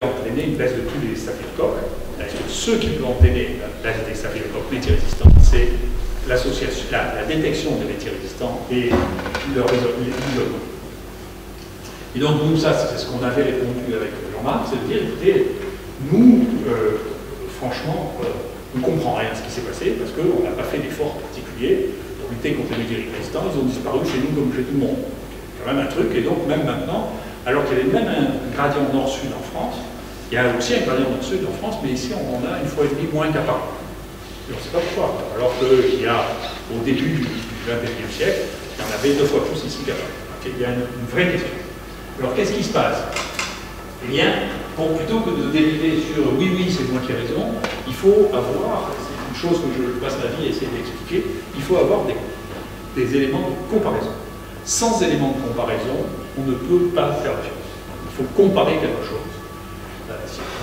entraîner une baisse de tous les staphylocoques. Ceux qui peuvent entraîner la baisse des staphylocoques métier-résistants, c'est l'association, la détection des métiers-résistants et leur isolement. Et donc, nous, ça, c'est ce qu'on avait répondu avec Jean-Marc, c'est de dire, écoutez, nous, franchement, on ne comprend rien à ce qui s'est passé, parce qu'on n'a pas fait d'efforts particuliers pour lutter contre les métiers-résistants, ils ont disparu chez nous comme chez tout le monde. C'est quand même un truc, et donc, même maintenant, alors qu'il y avait même un gradient nord-sud en France, il y a aussi un gradient nord-sud en France, mais ici, on en a une fois et demie moins qu'à Paris. Et on ne sait pas pourquoi. Alors qu'il y a, au début du XXIe siècle, il y en avait 2 fois plus ici qu'à Paris. Okay, il y a une vraie question. Alors, qu'est-ce qui se passe? Eh bien, plutôt que de dériver sur oui, c'est moi qui ai raison, il faut avoir, c'est une chose que je passe ma vie à essayer d'expliquer, il faut avoir des éléments de comparaison. Sans éléments de comparaison, on ne peut pas faire de science. Il faut comparer quelque chose.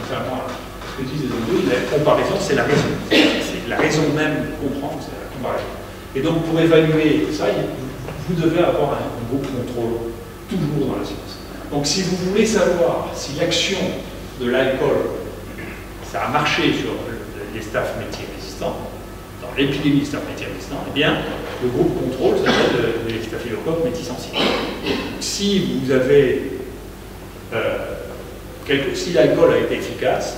Contrairement à ce que disent les autres, la comparaison, c'est la raison. C'est la raison même de comprendre, c'est la comparaison. Et donc, pour évaluer ça, vous devez avoir un groupe contrôle, toujours dans la science. Donc, si vous voulez savoir si l'action de l'alcool, ça a marché sur les staphes métiers résistants, dans l'épidémie de staphes métiers résistants, eh bien, le groupe contrôle s'appelle les staphylocoques métis-sensibles. Si vous avez si l'alcool a été efficace,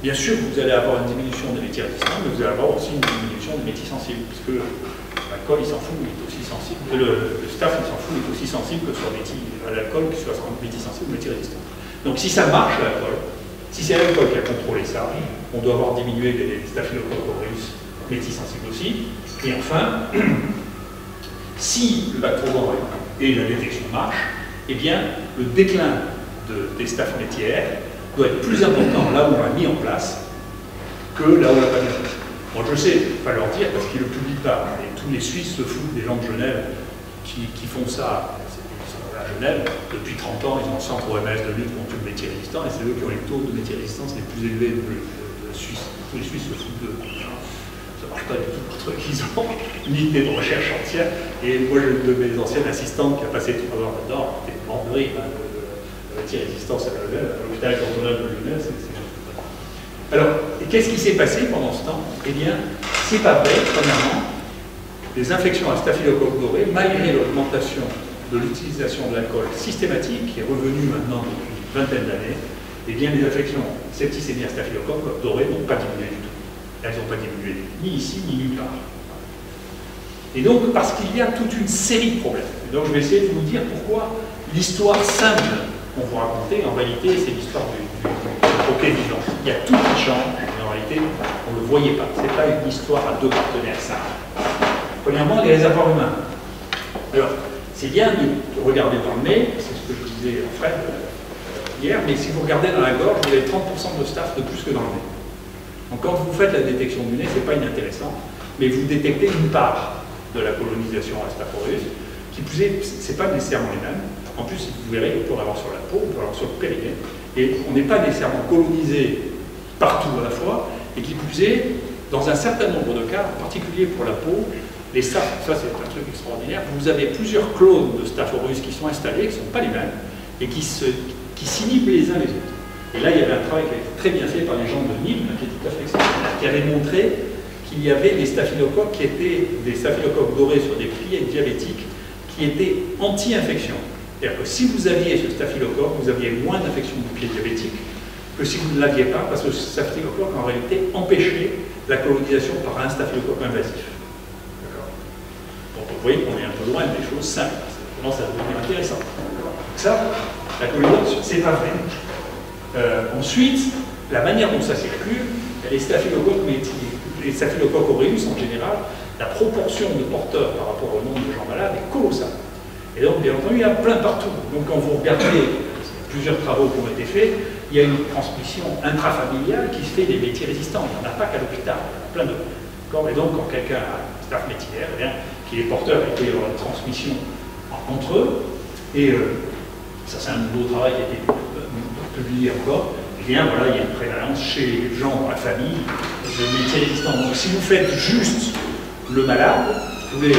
bien sûr vous allez avoir une diminution des métiers résistants, mais vous allez avoir aussi une diminution des métis sensibles, puisque l'alcool, il s'en fout, il est aussi sensible, le staph, il s'en fout, il est aussi sensible que soit l'alcool, qu'il soit métis sensible ou métis résistant. Donc si ça marche, l'alcool, si c'est l'alcool qui a contrôlé ça, on doit avoir diminué les staphylocoques aureus métis sensibles aussi. Et enfin, si le bactérien et la détection marchent, eh bien, le déclin des staphes métières doit être plus important là où on l'a mis en place que là où on l'a pas mis en place. Bon, je sais, il ne faut pas leur dire parce qu'ils ne le publient pas. Et tous les Suisses se foutent des gens de Genève qui font ça à Genève. Depuis 30 ans, ils ont un centre OMS de lutte contre le métier résistant et c'est eux qui ont les taux de métier résistance les plus élevés de Suisse. Tous les Suisses se foutent d'eux. Ça ne marche pas du tout parce qu'ils ont une unité de recherche entière. Et moi, j'ai une de mes anciennes assistantes qui a passé 3 ans là-dedans, qui était morte de rire. Résistance à l'hôpital cantonal de Lyon, c'est juste pas. Alors, qu'est-ce qui s'est passé pendant ce temps? Eh bien, c'est pas vrai, premièrement, les infections à staphylocoque doré, malgré l'augmentation de l'utilisation de l'alcool systématique, qui est revenue maintenant depuis une vingtaine d'années, eh bien, les infections septicémie à staphylocoque doré n'ont pas diminué du tout. Elles n'ont pas diminué, ni ici, ni nulle part. Et donc, parce qu'il y a toute une série de problèmes. Et donc, je vais essayer de vous dire pourquoi l'histoire simple qu'on vous raconter, en réalité, c'est l'histoire du bouquet vivant. Il y a tout qui change, mais en réalité, on ne le voyait pas. Ce n'est pas une histoire à 2 partenaires simples. Premièrement, les réservoirs humains. Alors, c'est bien de regarder dans le nez, c'est ce que je disais à Fred hier, mais si vous regardez dans la gorge, vous avez 30% de staph de plus que dans le nez. Donc, quand vous faites la détection du nez, ce n'est pas inintéressant, mais vous détectez une part de la colonisation à Staph aureus, qui plus est, ce n'est pas nécessairement les mêmes. En plus, vous verrez, on peut l'avoir sur la peau, on peut l'avoir sur le périnée. Et on n'est pas nécessairement colonisé partout à la fois, et qui plus est, dans un certain nombre de cas, en particulier pour la peau, les staph, ça c'est un truc extraordinaire, vous avez plusieurs clones de Staph aureus qui sont installés, qui ne sont pas les mêmes, et qui s'inhibent les uns les autres. Et là, il y avait un travail qui a été très bien fait par les gens de Nîmes, qui est tout à fait extraordinaire, qui avait montré qu'il y avait des staphylocoques qui étaient des staphylocoques dorés sur des pliés diabétiques qui étaient anti-infection. C'est-à-dire que si vous aviez ce staphylocoque, vous aviez moins d'infection du pied diabétique que si vous ne l'aviez pas, parce que ce staphylocoque, en réalité, empêchait la colonisation par un staphylocoque invasif. D'accord. Donc vous voyez qu'on est un peu loin des choses simples. Ça commence à devenir intéressant. Donc ça, la colonisation, c'est pas vrai. Ensuite, la manière dont ça circule, les staphylocoques aureus en général, la proportion de porteurs par rapport au nombre de gens malades est colossale. Et donc, bien entendu, il y a plein partout. Donc, quand vous regardez plusieurs travaux qui ont été faits, il y a une transmission intrafamiliale qui se fait des métiers résistants. Il n'y en a pas qu'à l'hôpital, il y en a plein d'autres. Et donc, quand quelqu'un a une staph métière, qui est porteur, il peut y avoir une transmission entre eux. Et ça, c'est un nouveau travail qui a été publié encore. Et bien, voilà, il y a une prévalence chez les gens dans la famille de métiers résistants. Donc, si vous faites juste le malade, vous voulez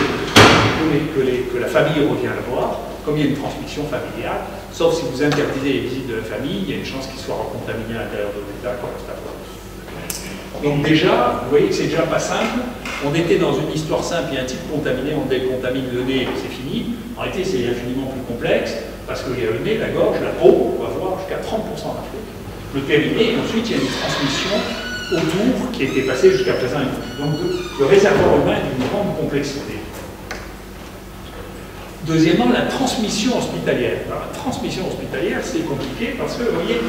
que la famille revient le voir, comme il y a une transmission familiale, sauf si vous interdisez les visites de la famille, il y a une chance qu'ils soient recontaminés à l'intérieur de l'État comme le Staphylococcus. Donc déjà, vous voyez que c'est déjà pas simple. On était dans une histoire simple, il y a un type contaminé, on décontamine le nez et c'est fini. En réalité, c'est infiniment plus complexe, parce qu'il y a le nez, la gorge, la peau, on va voir jusqu'à 30% d'Afrique. Le périnée, et ensuite il y a une transmission autour qui était passée jusqu'à présent. Donc le réservoir humain est d'une grande complexité. Deuxièmement, la transmission hospitalière. Alors, la transmission hospitalière, c'est compliqué parce que, vous voyez,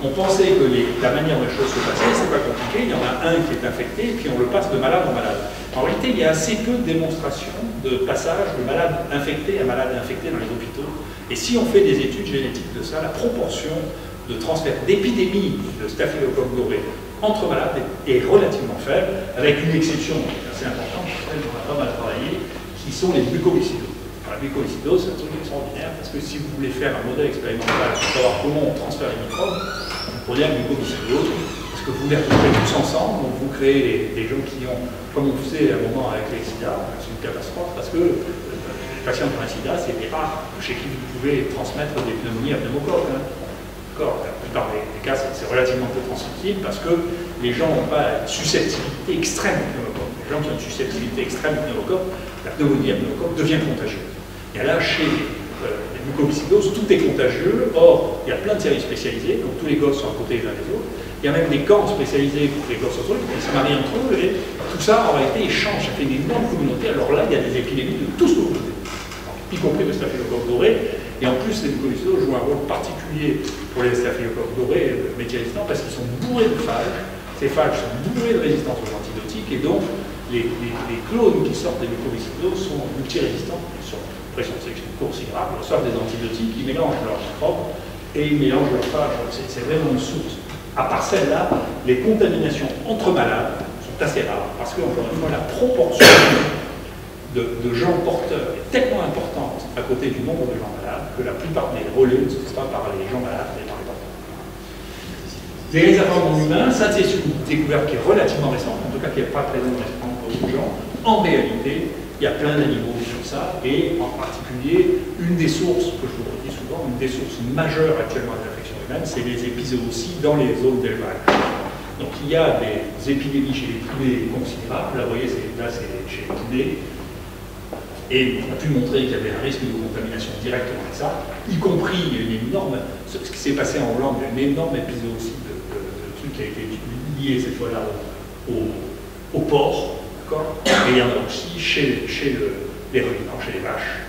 on pensait que la manière dont les choses se passaient, c'est pas compliqué. Il y en a un qui est infecté, puis on le passe de malade en malade. En réalité, il y a assez peu de démonstrations de passage de malade infecté à malade infecté dans les hôpitaux. Et si on fait des études génétiques de ça, la proportion de transfert d'épidémie de staphylocoque doré entre malades est relativement faible, avec une exception assez importante, sur laquelle on a pas mal travaillé, qui sont les mucoviscidoses. La mucoviscidose, c'est un truc extraordinaire, parce que si vous voulez faire un modèle expérimental pour savoir comment on transfère les microbes, vous prenez la mucoviscidose, parce que vous les retrouvez tous ensemble, donc vous créez des gens qui ont, comme on faisait à un moment avec les sida, c'est une catastrophe, parce que les patients qui ont un sida, c'est des rares chez qui vous pouvez transmettre des pneumonies à pneumocoque. La plupart des cas, c'est relativement peu transmissible, parce que les gens n'ont pas une susceptibilité extrême au pneumocoque. Les gens qui ont une susceptibilité extrême au pneumocoque, la pneumonie à pneumocoque devient contagieuse. Et là, chez les mucoviscidoses, tout est contagieux. Or, il y a plein de services spécialisés, donc tous les gosses sont à côté les uns des autres. Il y a même des camps spécialisés pour que les gosses soient autres, ils se marient entre eux, et tout ça, en réalité, échange, ça fait une énorme communauté. Alors là, il y a des épidémies de tous nos côtés, y compris le staphylocoque doré. Et en plus, les mucoviscidoses jouent un rôle particulier pour les staphylocoques dorés médialisants parce qu'ils sont bourrés de phages. Ces phages sont bourrés de résistance aux antibiotiques, et donc les clones qui sortent des mucoviscidoses sont multirésistants sur pression de sélection coursigrave, ils reçoivent des antibiotiques, ils mélangent leurs microbes et ils mélangent leurs phages. C'est vraiment une source. À part celle-là, les contaminations entre malades sont assez rares parce que, encore une fois, la proportion de gens porteurs est tellement importante à côté du nombre de gens malades que la plupart des relais ne se font pas par les gens malades, mais par les porteurs. Les réservoirs non humains, ça c'est une découverte qui est relativement récente, en tout cas qui n'est pas très récente pour beaucoup de gens. En réalité, il y a plein d'animaux sur ça, et en particulier, une des sources, que je vous redis souvent, une des sources majeures actuellement de l'infection humaine, c'est les épizooties dans les zones d'élevage. Donc il y a des épidémies chez les poulets considérables, là vous voyez, là c'est chez les poulets, et on a pu montrer qu'il y avait un risque de contamination directement avec ça, y compris une énorme, ce qui s'est passé en Hollande, une énorme épizootie de trucs qui a été lié cette fois-là au porc, d'accord. Et il y en a aussi chez les ruminants, chez les vaches,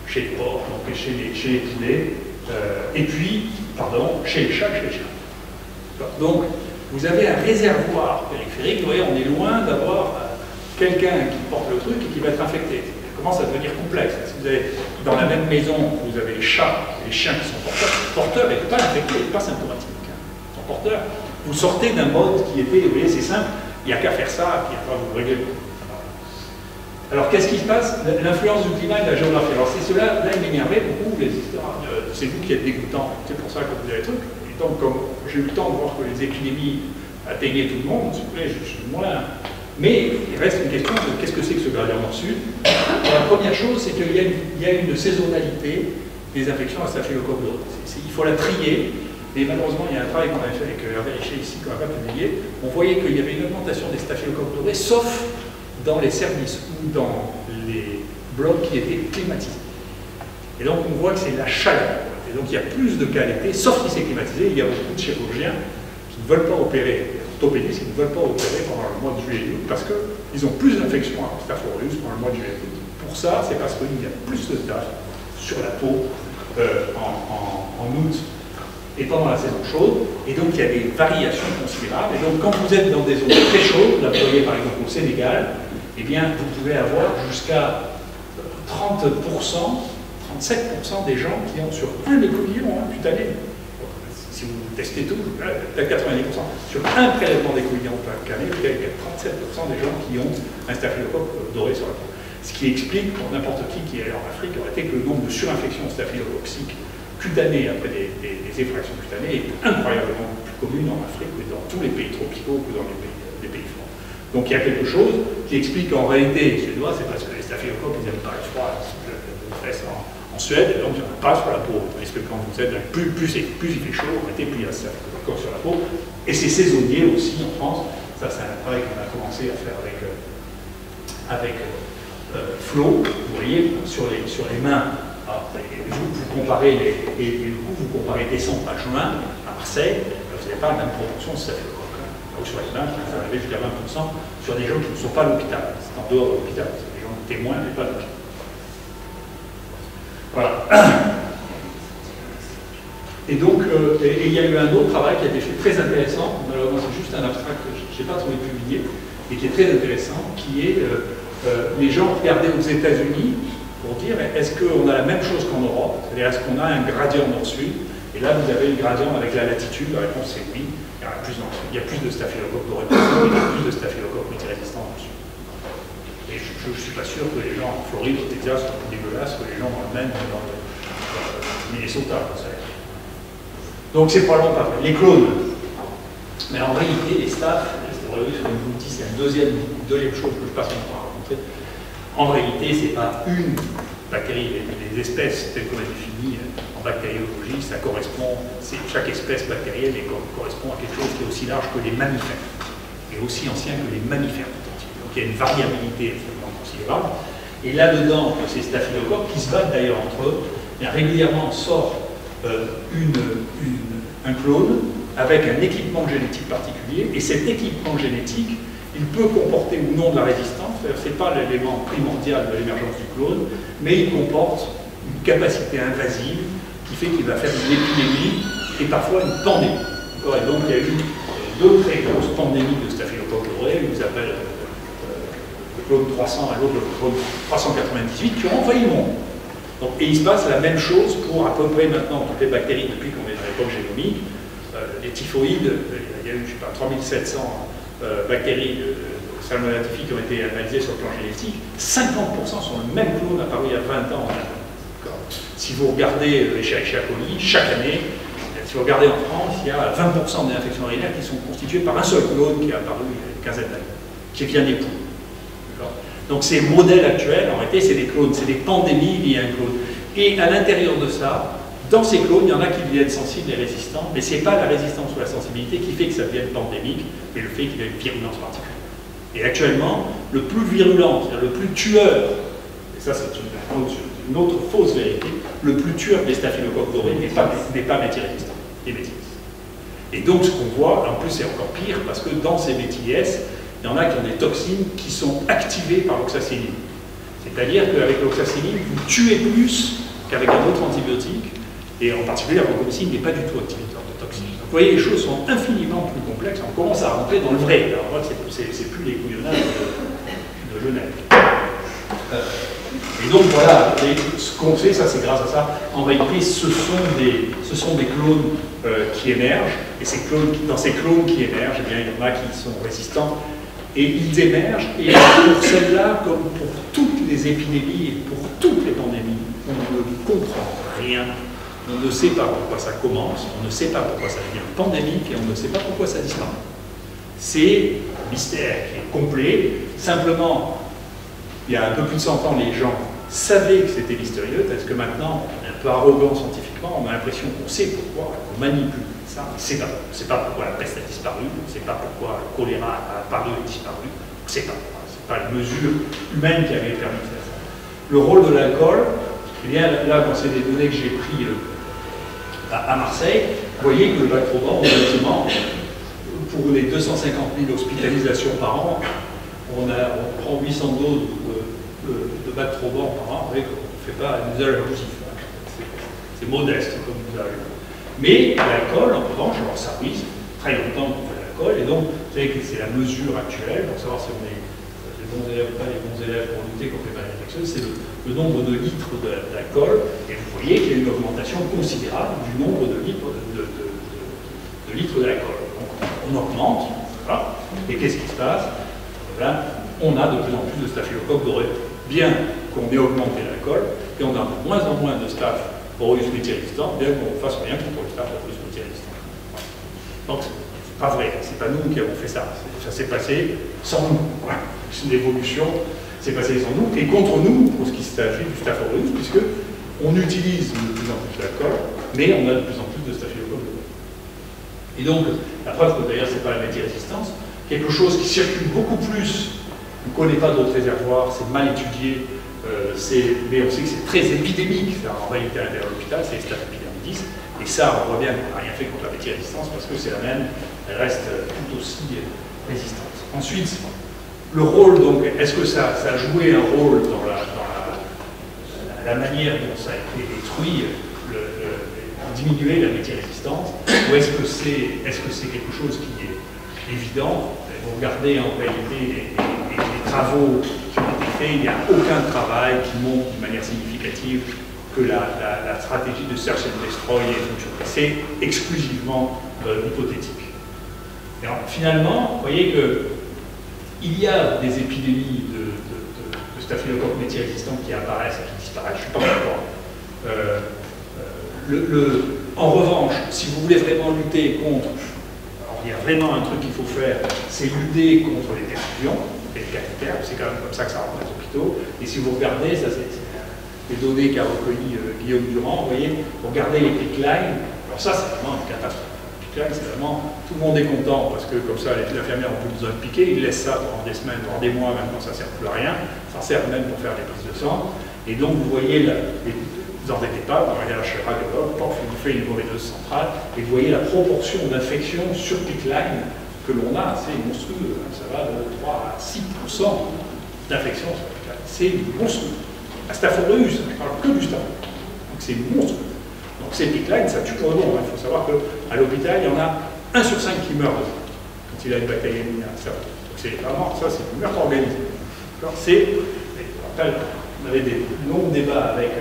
chez les porcs, donc chez les poulets, et puis, pardon, chez les chats, chez les chiens. Donc, vous avez un réservoir périphérique, vous voyez, on est loin d'avoir quelqu'un qui porte le truc et qui va être infecté. Ça commence à devenir complexe. Si vous avez, dans la même maison, vous avez les chats et les chiens qui sont porteurs et pas infectés, pas symptomatiques. Ils sont porteurs. Vous sortez d'un mode qui était, vous voyez, c'est simple, il n'y a qu'à faire ça, et puis après vous réglez. Alors qu'est-ce qui se passe? L'influence du climat et de la géographie. Alors c'est cela, là il m'énervait beaucoup, les histoires, c'est vous qui êtes dégoûtant, c'est pour ça que vous avez le truc. Et donc comme j'ai eu le temps de voir que les épidémies atteignaient tout le monde, s'il vous plaît, je suis moins... Mais il reste une question de qu'est-ce que c'est que ce gradient nord-sud. La première chose, c'est qu'il y a une saisonnalité des infections à staphylocoque doré. Il faut la trier. Et malheureusement, il y a un travail qu'on avait fait avec Hervé Richer ici, qu'on n'a pas publié. On voyait qu'il y avait une augmentation des staphylocoques dorés, sauf dans les services ou dans les blocs qui étaient climatisés. Et donc, on voit que c'est la chaleur. Et donc, il y a plus de cas l'été, sauf si c'est climatisé. Il y a beaucoup de chirurgiens qui ne veulent pas opérer, orthopédistes qui ne veulent pas opérer pendant le mois de juillet et d'août parce qu'ils ont plus d'infections à Staph aureus pendant le mois de juillet et d'août. Pour ça, c'est parce qu'il y a plus de staph sur la peau en août et pendant la saison chaude, et donc il y a des variations considérables. Et donc quand vous êtes dans des zones très chaudes, là vous voyez par exemple au Sénégal, eh bien vous pouvez avoir jusqu'à 30%, 37% des gens qui ont sur un écouvillon cutané. Si vous testez tout, peut-être 90%. Sur un prélèvement d'écouvillon cutané, il y a 37% des gens qui ont un staphylocoque doré sur la peau. Ce qui explique pour n'importe qui est allé en Afrique, aurait été que le nombre de surinfections staphylococciques cutanées après des effractions cutanées est incroyablement plus commune en Afrique que dans tous les pays tropicaux que dans les pays froids. Donc il y a quelque chose qui explique qu'en réalité, les Suédois, c'est parce que les staphylocoques, ils n'aiment pas le froid, les fesses en en Suède, et donc il n'y en a pas sur la peau. Parce que quand vous êtes, plus il fait chaud, plus il y a staphylocoque sur la peau. Et c'est saisonnier aussi en France. Ça, c'est un travail qu'on a commencé à faire avec Flo. Vous voyez, sur les mains, vous comparez et du coup, vous comparez décembre à juin à Marseille, vous n'avez pas la même proportion de staphylocoque. Donc sur les mains, ça arrive jusqu'à 20% sur des gens qui ne sont pas à l'hôpital. C'est en dehors de l'hôpital. C'est des gens témoins, mais pas à l'hôpital. Voilà. Et donc, il y a eu un autre travail qui a été fait très intéressant, malheureusement c'est juste un abstract que je n'ai pas trouvé publié, et qui est très intéressant, qui est les gens regardaient aux États-Unis pour dire est-ce qu'on a la même chose qu'en Europe, c'est-à-dire est-ce qu'on a un gradient nord-sud, et là vous avez le gradient avec la latitude, la réponse c'est oui, il y a plus de staphylocoque doré, il y a plus de staphylocoque multirésistant dans le sud. Et je ne suis pas sûr que les gens en Floride, au Texas, soient plus dégueulasses que les gens dans le Maine ou dans le Minnesota. Donc c'est probablement pas vrai. Les clones. Mais en réalité, les staphs, comme je vous le dis, c'est une deuxième chose que je passe mon temps à raconter. En réalité, ce n'est pas une bactérie. Les espèces telles qu'on a définies en bactériologie, ça correspond, chaque espèce bactérienne correspond à quelque chose qui est aussi large que les mammifères, et aussi ancien que les mammifères. Il y a une variabilité absolument considérable. Et là-dedans, ces staphylocoques qui se battent d'ailleurs entre eux, régulièrement sort un clone avec un équipement génétique particulier. Et cet équipement génétique, il peut comporter ou non de la résistance. Ce n'est pas l'élément primordial de l'émergence du clone, mais il comporte une capacité invasive qui fait qu'il va faire une épidémie et parfois une pandémie. Et donc il y a eu deux très grosses pandémies de staphylocoque doré, ils s'appellent clone 300 et l'autre le clone 398 qui ont envahi le monde. Donc, et il se passe la même chose pour à peu près maintenant toutes les bactéries depuis qu'on est dans l'époque génomique. Les typhoïdes, il y a eu, je sais pas, 3700 bactéries Salmonella typhi qui ont été analysées sur le plan génétique. 50% sont le même clone apparu il y a 20 ans. Si vous regardez les Escherichia coli, chaque année, si vous regardez en France, il y a 20% des infections urinaires qui sont constituées par un seul clone qui est apparu il y a une quinzaine d'années, qui vient des poules. Donc ces modèles actuels, en réalité, c'est des clones, c'est des pandémies liées à un clone. Et à l'intérieur de ça, dans ces clones, il y en a qui deviennent sensibles et résistants, mais ce n'est pas la résistance ou la sensibilité qui fait que ça devienne pandémique, mais le fait qu'il y ait une virulence particulière. Et actuellement, le plus virulent, c'est-à-dire le plus tueur, et ça c'est une autre fausse vérité, le plus tueur des staphylocoques dorés n'est pas méthylrésistant, il est méthylés. Et donc ce qu'on voit, en plus c'est encore pire, parce que dans ces méthylés, il y en a qui ont des toxines qui sont activées par l'oxacilline. C'est-à-dire qu'avec l'oxacilline, vous tuez plus qu'avec un autre antibiotique, et en particulier la vancomycine n'est pas du tout activateur de toxines. Donc vous voyez, les choses sont infiniment plus complexes, on commence à rentrer dans le vrai. Alors moi, c'est plus les couillonnages de Genève. Et donc voilà, ce qu'on fait, ça c'est grâce à ça. En réalité, ce sont des clones qui émergent, et dans ces clones qui émergent, eh bien, il y en a qui sont résistants, et ils émergent, et pour celles-là, comme pour toutes les épidémies et pour toutes les pandémies, on ne comprend rien. On ne sait pas pourquoi ça commence, on ne sait pas pourquoi ça devient pandémique, et on ne sait pas pourquoi ça disparaît. C'est un mystère qui est complet. Simplement, il y a un peu plus de 100 ans, les gens savaient que c'était mystérieux, parce que maintenant, on est un peu arrogant scientifiquement, on a l'impression qu'on sait pourquoi, qu'on manipule ça. On ne sait pas pourquoi la peste a disparu, on ne sait pas pourquoi le choléra a apparu et disparu, on ne sait pas. Ce n'est pas une mesure humaine qui avait permis de faire ça. Le rôle de l'alcool, eh bien, là, c'est des données que j'ai prises à Marseille, vous voyez que le Bactroban, honnêtement, pour les 250 000 hospitalisations par an, on prend 800 doses de Bactroban par an, avec on ne fait pas un usage abusif. C'est modeste comme usage. Mais l'alcool, en revanche, alors ça oui, très longtemps qu'on fait l'alcool, et donc vous savez que c'est la mesure actuelle, pour savoir si on est les bons élèves ou pas les bons élèves pour lutter contre les maladies infectieuses, c'est le nombre de litres d'alcool, et vous voyez qu'il y a une augmentation considérable du nombre de litres d'alcool. Donc on augmente, voilà, et qu'est-ce qui se passe? Là, on a de plus en plus de staphylocoques dorés, bien qu'on ait augmenté l'alcool, et on a de moins en moins de staph aureus multirésistants, bien qu'on ne fasse rien contre les staph aureus multirésistants. Donc, c'est pas vrai, c'est pas nous qui avons fait ça. Ça s'est passé sans nous. C'est une évolution, c'est passé sans nous, et contre nous, pour ce qui s'agit du staph aureus, puisque On utilise de plus en plus d'alcool, mais on a de plus en plus de staphylocoque. Et donc, la preuve que d'ailleurs, ce n'est pas la multirésistance, quelque chose qui circule beaucoup plus, on ne connaît pas d'autres réservoirs, c'est mal étudié, mais on sait que c'est très épidémique, en réalité à l'intérieur de l'hôpital, c'est les staph epidermidis, et ça, on voit bien qu'on n'a rien fait contre la multirésistance parce que c'est la même, elle reste tout aussi résistante. Ensuite, le rôle, donc, est-ce que ça a joué un rôle dans la manière dont ça a été détruit, diminuer la multirésistance, ou est-ce que c'est quelque chose qui est évident? Vous regardez en réalité les travaux qui ont été faits, il n'y a aucun travail qui montre d'une manière significative que la stratégie de search and destroy est fonctionnelle. C'est exclusivement hypothétique. Et alors, finalement, vous voyez qu'il y a des épidémies de staphylocoques multirésistants qui apparaissent et qui disparaissent, je ne suis pas d'accord. En revanche, si vous voulez vraiment lutter contre, alors il y a vraiment un truc qu'il faut faire, c'est lutter contre les perfusions et les cathéters, c'est quand même comme ça que ça rentre dans les hôpitaux. Et si vous regardez, ça c'est les données qu'a recueilli Guillaume Durand, vous voyez, vous regardez les PICC lines, alors ça c'est vraiment une catastrophe. C'est vraiment, tout le monde est content parce que comme ça, les infirmières n'ont plus besoin de piquer, ils laissent ça pendant des semaines, pendant des mois, maintenant ça ne sert plus à rien, ça sert même pour faire des prises de sang. Et donc vous voyez, vous embêtez pas, vous regardez la radiologue, vous faites une veineuse centrale, et vous voyez la proportion d'infections sur PICC line que l'on a, c'est monstrueux, ça va de 3 à 6% d'infections sur PICC line, c'est monstrueux. La staphylocoque, je ne parle que du staphylocoque, donc c'est monstrueux. Donc ces PICC line, ça tue pour le monde. Il faut savoir qu'à l'hôpital, il y en a 1 sur 5 qui meurt quand il a une bactériémie à cerveau. Donc c'est vraiment, ça c'est une meurtre organisée. On avait des longs débats avec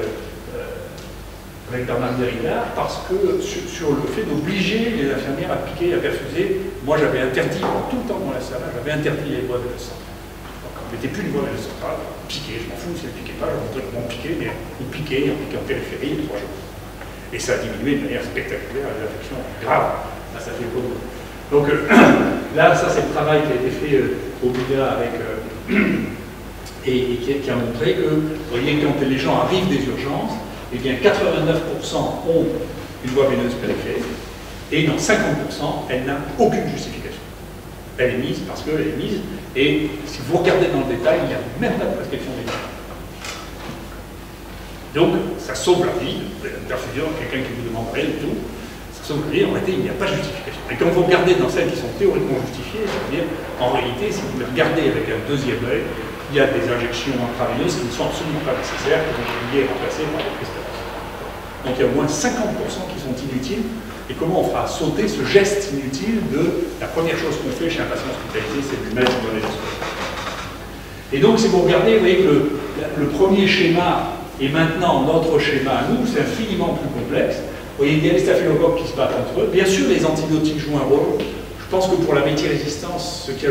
Bernard Derrida parce que sur le fait d'obliger les infirmières à piquer, à perfuser, moi j'avais interdit, tout le temps dans la salle, j'avais interdit les voies veineuses centrales. Donc on ne mettait plus une voie veineuse centrale, piquer, je m'en fous si elles ne piquaient pas, je montrais comment piquer, mais ils piquaient en périphérie 3 jours. Et ça a diminué de manière spectaculaire les infections graves. Là, ça fait beaucoup. Donc là, ça c'est le travail qui a été fait au BIA avec, et qui a montré que, vous voyez, quand les gens arrivent des urgences, eh bien 89% ont une voie veineuse périphérique, et dans 50%, elle n'a aucune justification. Elle est mise parce qu'elle est mise, et si vous regardez dans le détail, il n'y a même pas de prescription médicale. Donc, ça sauve la vie, l'interfusion, quelqu'un qui vous demande rien du tout, ça sauve la vie, en réalité, il n'y a pas de justification. Et quand vous regardez dans celles qui sont théoriquement justifiées, c'est-à-dire, en réalité, si vous les regardez avec un deuxième œil, il y a des injections intraveineuses qui ne sont absolument pas nécessaires, qui vont être remplacées par des prestataires. Donc, il y a au moins 50% qui sont inutiles. Et comment on fera sauter ce geste inutile de la première chose qu'on fait chez un patient hospitalisé, c'est de lui mettre une bonne. Et donc, si vous regardez, vous voyez que le premier schéma, et maintenant, notre schéma à nous, c'est infiniment plus complexe. Vous voyez, il y a les staphylocoques qui se battent entre eux. Bien sûr, les antibiotiques jouent un rôle. Je pense que pour la multirésistance, ce qui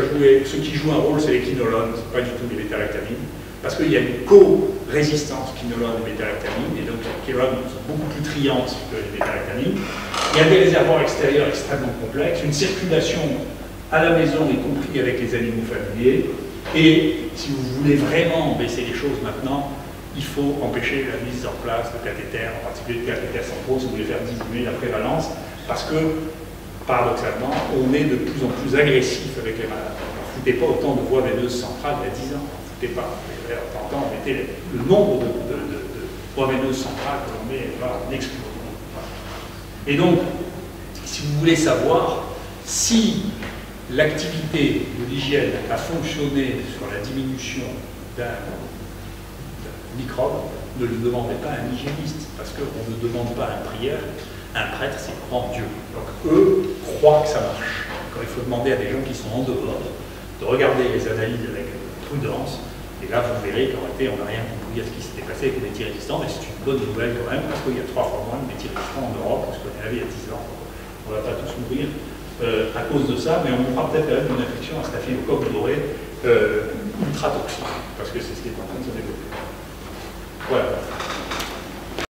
joue un rôle, c'est les quinolones, ce n'est pas du tout les bêta-lactamines. Parce qu'il y a une co-résistance quinolone et bêta-lactamine, et donc les quinolones sont beaucoup plus triantes que les bêta-lactamines. Il y a des réservoirs extérieurs extrêmement complexes, une circulation à la maison, y compris avec les animaux familiers. Et si vous voulez vraiment baisser les choses maintenant, il faut empêcher la mise en place de cathéters, en particulier de cathéters centraux, si vous voulez faire diminuer la prévalence, parce que, paradoxalement, on est de plus en plus agressif avec les malades. On ne foutait pas autant de voies veineuses centrales il y a 10 ans, on ne foutait pas. Pourtant, on mettait le nombre de voies veineuses centrales que l'on met en explosion. Et donc, si vous voulez savoir si l'activité de l'hygiène a fonctionné sur la diminution d'un microbe, ne le demandez pas à un hygiéniste, parce qu'on ne demande pas à un prieur, un prêtre, c'est croire en Dieu. Donc eux croient que ça marche. Quand il faut demander à des gens qui sont en dehors de regarder les analyses avec prudence, et là vous verrez qu'en réalité on n'a rien compris à ce qui s'était passé avec les métiers résistants, mais c'est une bonne nouvelle quand même, parce qu'il y a 3 fois moins de métiers résistants en Europe, parce qu'on avait il y a 10 ans. On ne va pas tous mourir à cause de ça, mais on aura peut-être quand même une infection à staphylocoque doré ultra toxique, parce que c'est ce qui est en train de se développer. Voilà.